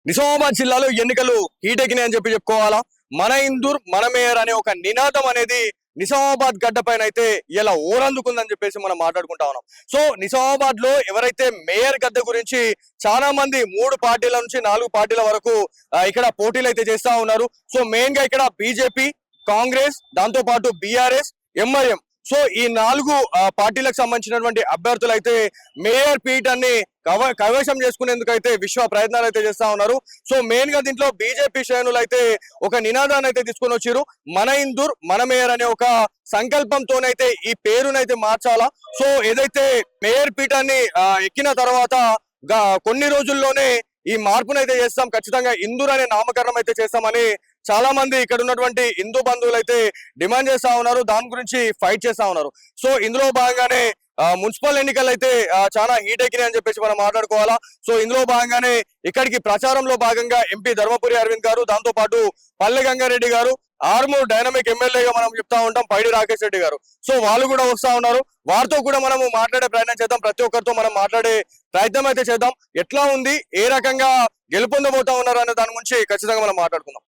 నిజామాబాద్ జిల్లాలో ఎన్నికలు హీటెక్కినాయి అని చెప్పుకోవాలా. మన ఇందూర్ మన మేయర్ అనే ఒక నినాదం అనేది నిజామాబాద్ గడ్డ పైన అయితే ఇలా ఓరందుకుందని చెప్పేసి మనం మాట్లాడుకుంటా ఉన్నాం. సో నిజామాబాద్ లో ఎవరైతే మేయర్ గద్దె గురించి చాలా మంది 3 పార్టీల నుంచి 4 పార్టీల వరకు ఇక్కడ పోటీలు అయితే చేస్తా ఉన్నారు. సో మెయిన్ గా ఇక్కడ బీజేపీ, కాంగ్రెస్, దాంతో పాటు బీఆర్ఎస్, ఎంఐఎం, సో ఈ 4 పార్టీలకు సంబంధించినటువంటి అభ్యర్థులు అయితే మేయర్ పీఠాన్ని కైవశం చేసుకునేందుకు అయితే విశ్వ ప్రయత్నాలు అయితే చేస్తా ఉన్నారు. సో మెయిన్ గా దీంట్లో బీజేపీ శ్రేణులు అయితే ఒక నినాదాన్ని అయితే తీసుకొని వచ్చారు. మన ఇందూర్ మన మేయర్ అనే ఒక సంకల్పంతోనైతే ఈ పేరునైతే మార్చాలా. సో ఏదైతే మేయర్ పీఠాన్ని ఎక్కిన తర్వాత కొన్ని రోజుల్లోనే ఈ మార్పునైతే చేస్తాం, ఖచ్చితంగా ఇందూర్ అనే నామకరణం అయితే చేస్తామని చాలా మంది ఇక్కడ ఉన్నటువంటి హిందూ బంధువులు అయితే డిమాండ్ చేస్తా ఉన్నారు, దాని గురించి ఫైట్ చేస్తా ఉన్నారు. సో ఇందులో భాగంగానే మున్సిపల్ ఎన్నికలు అయితే చాలా హీట్ ఎక్కినాయి అని చెప్పేసి మనం మాట్లాడుకోవాలా. సో ఇందులో భాగంగానే ఇక్కడికి ప్రచారంలో భాగంగా ఎంపీ ధర్మపురి అరవింద్ గారు, దాంతో పాటు పల్లె గంగారెడ్డి గారు, ఆర్మూర్ డైనమిక్ ఎమ్మెల్యేగా మనం చెప్తా ఉంటాం పైడి రాకేష్ రెడ్డి గారు, సో వాళ్ళు కూడా వస్తా ఉన్నారు. వారితో కూడా మనము మాట్లాడే ప్రయత్నం చేద్దాం, ప్రతి ఒక్కరితో మనం మాట్లాడే ప్రయత్నం అయితే చేద్దాం. ఎట్లా ఉంది, ఏ రకంగా గెలుపొందబోతా ఉన్నారు అనే దాని గురించి ఖచ్చితంగా మనం మాట్లాడుకుందాం.